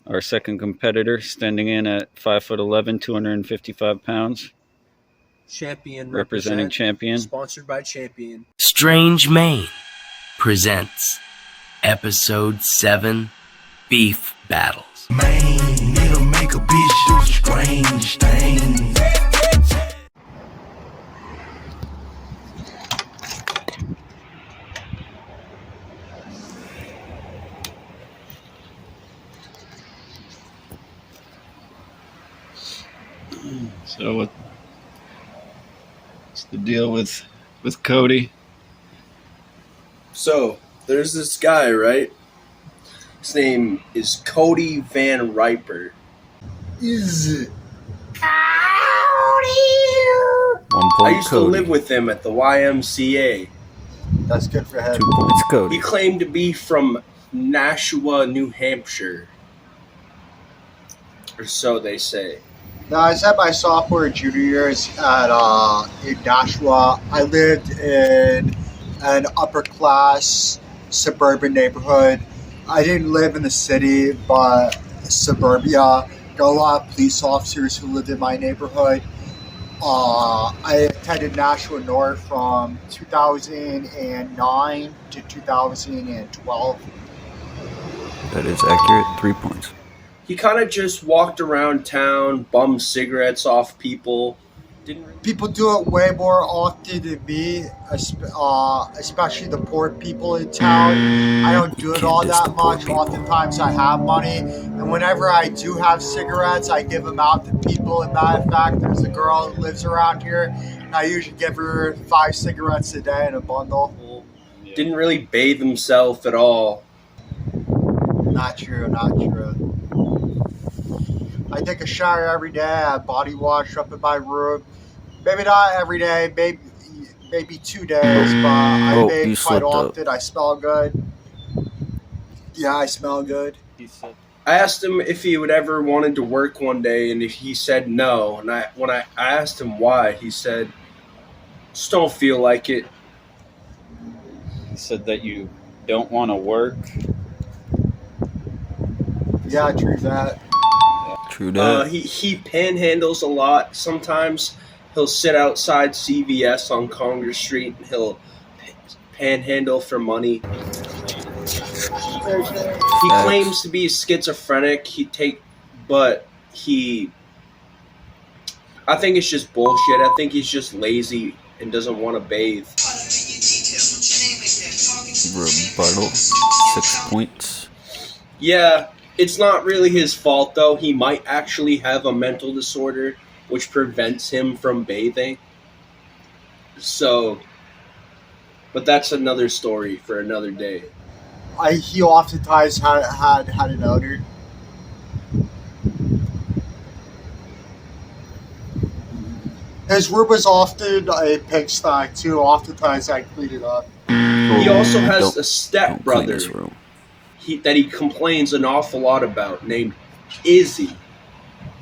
Our second competitor, standing in at 5'11", 255 pounds. Champion representing Champion. Sponsored by Champion. Strange Maine presents Episode 7, Beef Battles. Maine, it'll make a bitch do strange things. So what's the deal with Cody? So, there's this guy, right? His name is Cody Van Riper. Is One I point used Cody. to live with him at the YMCA. That's good for him. 2 points He Cody. claimed to be from Nashua, New Hampshire. Or so they say. Now, I spent my sophomore and junior years in Nashua. I lived in an upper class suburban neighborhood. I didn't live in the city, but suburbia. Got a lot of police officers who lived in my neighborhood. I attended Nashua North from 2009 to 2012. That is accurate. 3 points. He kind of just walked around town, bummed cigarettes off people. People do it way more often than me, especially the poor people in town. I don't do it all that much. Oftentimes I have money, and whenever I do have cigarettes, I give them out to people. As a matter of fact, there's a girl who lives around here, and I usually give her 5 cigarettes a day in a bundle. Didn't really bathe himself at all. Not true, not true. I take a shower every day. I have body wash up in my room. Maybe not every day, maybe 2 days, but I bathe quite often. I smell good. Yeah, I smell good. I asked him if he would ever wanted to work one day, and he said no. And when I asked him why, he said, "Just don't feel like it." He said that you don't want to work. Yeah, true that. True that. He panhandles a lot. Sometimes he'll sit outside CVS on Congress Street and he'll panhandle for money. He claims to be schizophrenic. I think it's just bullshit. I think he's just lazy and doesn't want to bathe. Rebuttal. 6 points. Yeah, it's not really his fault though. He might actually have a mental disorder which prevents him from bathing. So, but that's another story for another day. He oftentimes had an odor. His room was often a pigsty too. Oftentimes I clean it up. He also has a stepbrother room. that he complains an awful lot about, named Izzy.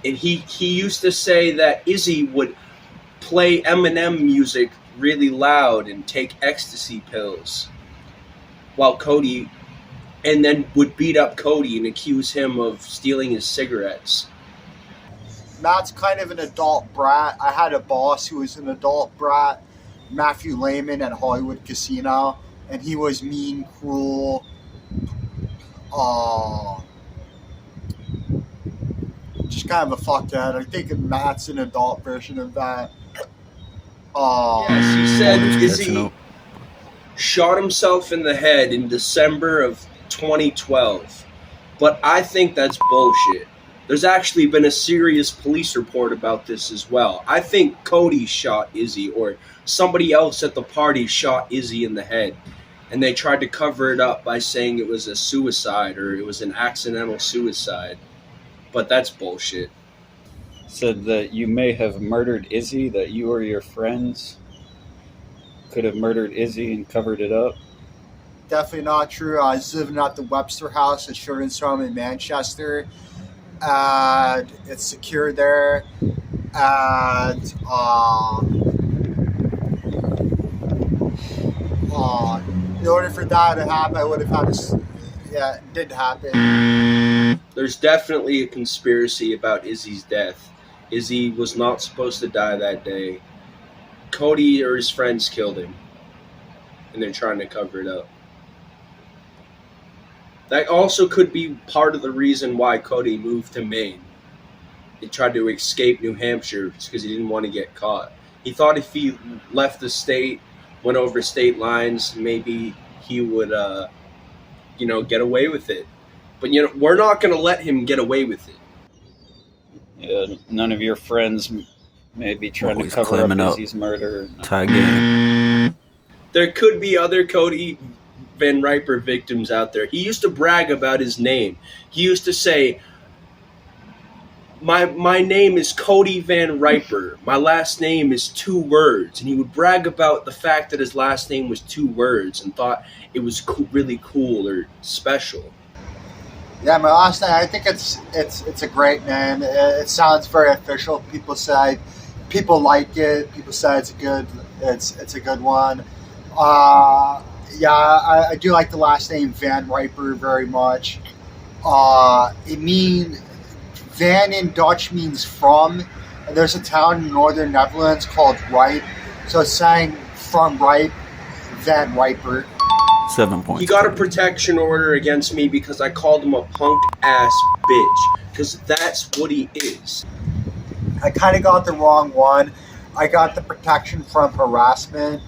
And he used to say that Izzy would play Eminem music really loud and take ecstasy pills and then would beat up Cody and accuse him of stealing his cigarettes. Matt's kind of an adult brat. I had a boss who was an adult brat, Matthew Lehman at Hollywood Casino, and he was mean, cruel, just kind of a fuckhead. I think Matt's an adult version of that. Yes, he said Izzy shot himself in the head in December of 2012. But I think that's bullshit. There's actually been a serious police report about this as well. I think Cody shot Izzy, or somebody else at the party shot Izzy in the head. And they tried to cover it up by saying it was a suicide or it was an accidental suicide. But that's bullshit. Said that you may have murdered Izzy, that you or your friends could have murdered Izzy and covered it up. Definitely not true. I was living at the Webster House at Children's Home in Manchester, and it's secure there. And in order for that to happen, I would have had to. Yeah, it didn't happen. There's definitely a conspiracy about Izzy's death. Izzy was not supposed to die that day. Cody or his friends killed him, and they're trying to cover it up. That also could be part of the reason why Cody moved to Maine. He tried to escape New Hampshire because he didn't want to get caught. He thought if he left the state, went over state lines, maybe he would, get away with it. But, we're not going to let him get away with it. Yeah, none of your friends may be trying to cover up Izzy's murder. Tie game. There could be other Cody Van Riper victims out there. He used to brag about his name. He used to say, My name is Cody Van Riper. My last name is 2 words. And he would brag about the fact that his last name was 2 words and thought it was really cool or special. Yeah, my last name. I think it's a great name. It sounds very official. People like it. People say it's a good one. Yeah, I do like the last name Van Riper very much. Van in Dutch means from, and there's a town in northern Netherlands called Rijp, so it's saying from Rijp, Van Riper. 7 points. He got a protection order against me because I called him a punk-ass bitch, because that's what he is. I kind of got the wrong one. I got the protection from harassment,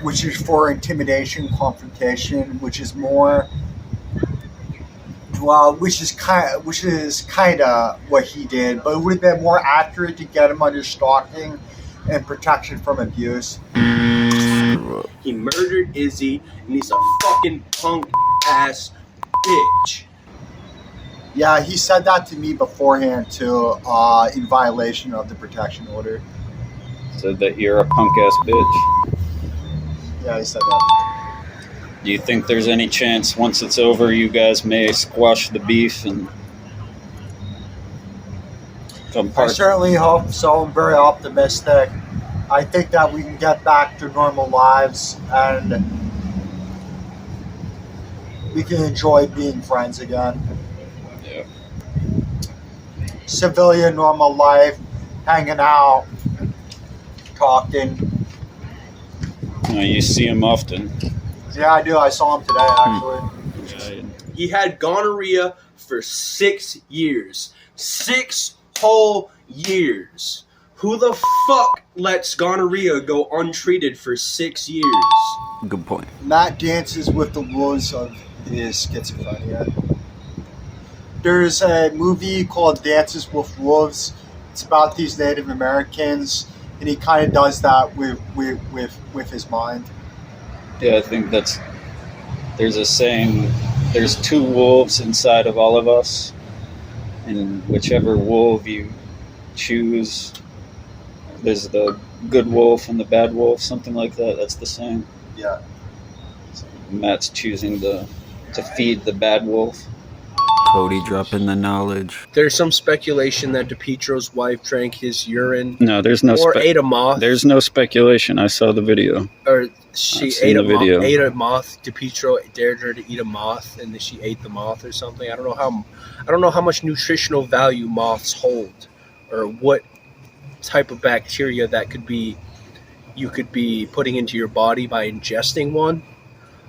which is for intimidation, confrontation, which is more... Well, which is kind of what he did, but it would have been more accurate to get him under stalking and protection from abuse. He murdered Izzy, and he's a fucking punk ass bitch. Yeah, he said that to me beforehand too, in violation of the protection order. Said that you're a punk ass bitch. Yeah, he said that. Do you think there's any chance once it's over you guys may squash the beef and come I part? certainly hope so. I'm very optimistic. I think that we can get back to normal lives and we can enjoy being friends again. Yeah. Civilian normal life, hanging out, talking. You see him often. Yeah, I do. I saw him today, actually. He had gonorrhea for 6 years. 6 whole years. Who the fuck lets gonorrhea go untreated for 6 years? Good point. Matt dances with the wolves of his schizophrenia. There's a movie called Dances with Wolves. It's about these Native Americans, and he kind of does that with his mind. Yeah, I think there's a saying, there's 2 wolves inside of all of us, and whichever wolf you choose, there's the good wolf and the bad wolf, something like that. That's the saying. Yeah. So Matt's choosing to feed the bad wolf. Cody dropping the knowledge. There's some speculation that DePietro's wife drank his urine. No, there's no or ate a moth. There's no speculation. I saw the video. Or she ate ate a moth. DePietro dared her to eat a moth, and then she ate the moth or something. I don't know how much nutritional value moths hold, or what type of bacteria that you could be putting into your body by ingesting one.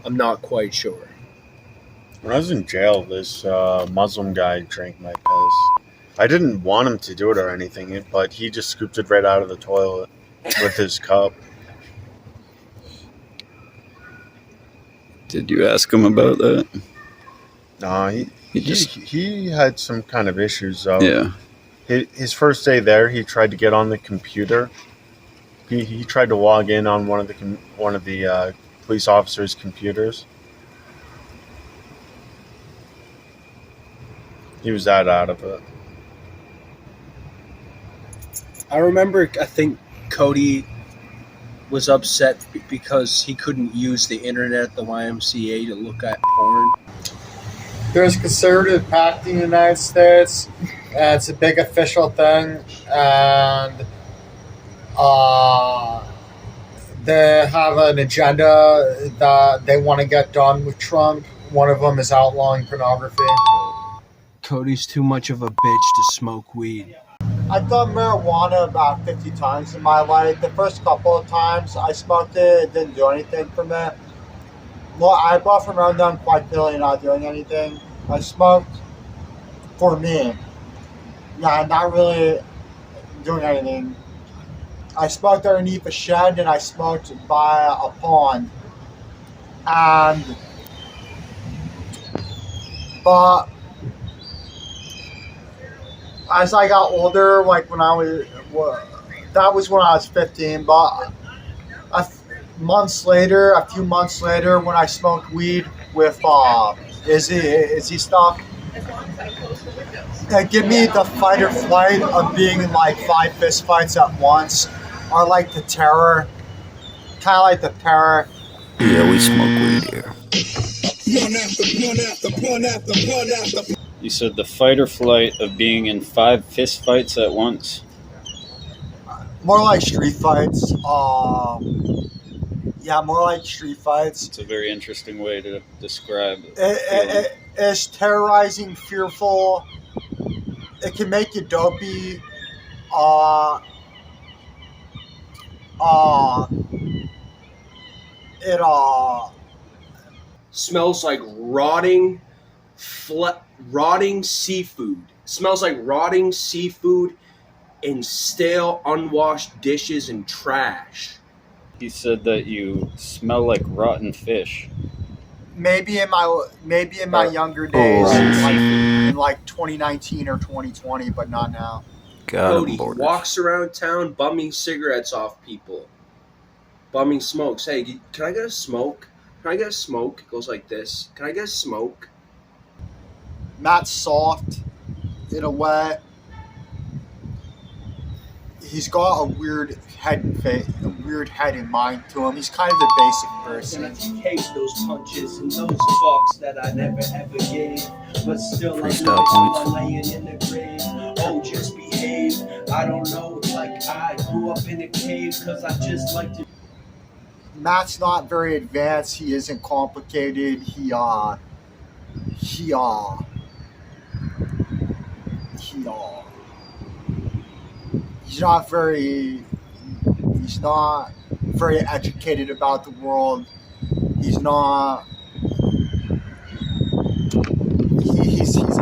I'm not quite sure. When I was in jail, this Muslim guy drank my piss. I didn't want him to do it or anything, but he just scooped it right out of the toilet with his cup. Did you ask him about that? No, he had some kind of issues, though. Yeah. His first day there, he tried to get on the computer. He tried to log in on one of the police officers' computers. He was that out of it. I remember, I think Cody was upset because he couldn't use the internet at the YMCA to look at porn. There's a conservative pact in the United States, and it's a big official thing, and they have an agenda that they want to get done with Trump. One of them is outlawing pornography. Cody's too much of a bitch to smoke weed. I've done marijuana about 50 times in my life. The first couple of times I smoked it, it didn't do anything for me. Well, I bought from around them quite clearly not doing anything. I smoked for me. Yeah, not really doing anything. I smoked underneath a shed and I smoked by a pond. But as I got older, like when I was, that was when I was 15, but a few months later, when I smoked weed with Izzy stuff, it gave me the fight or flight of being in like 5 fist fights at once, or like the terror, kind of like the terror. Yeah, we smoke weed here. You said the fight or flight of being in 5 fist fights at once. More like street fights. Yeah, more like street fights. It's a very interesting way to describe it. It's terrorizing, fearful. It can make you dopey. It Smells like rotting seafood. Smells like rotting seafood and stale, unwashed dishes and trash. He said that you smell like rotten fish. maybe in my younger days, in like 2019 or 2020, but not now. Cody walks around town bumming cigarettes off people. Bumming smokes. Hey, can I get a smoke? Can I get a smoke? It goes like this. Can I get a smoke? Matt's soft in a way. He's got a weird head and mind to him. He's kind of the basic person. And I take those punches and those fucks that I never ever gave, but still I'm laying in the grave. Oh, just behave. I don't know, like I grew up in a cave, cause I just like to. Matt's not very advanced. He isn't complicated. He's not very educated about the world. He's a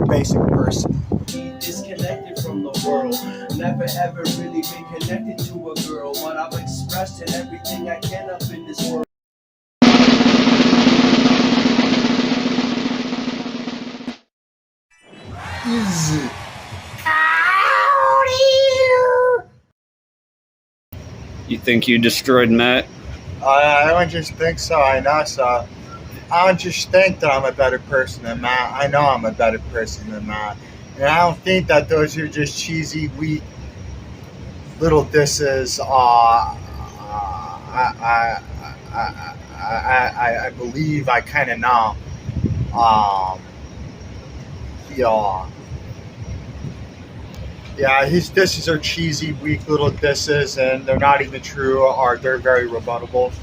basic person. Disconnected from the world, never ever really been connected to a girl, but I've expressed in everything I can up in this world. Easy. You think you destroyed Matt? I don't just think so. I know so. I don't just think that I'm a better person than Matt. I know I'm a better person than Matt. And I don't think that those are just cheesy, weak little disses. I believe I kind of know. Yeah, his disses are cheesy, weak little disses, and they're not even true, or they're very rebuttable.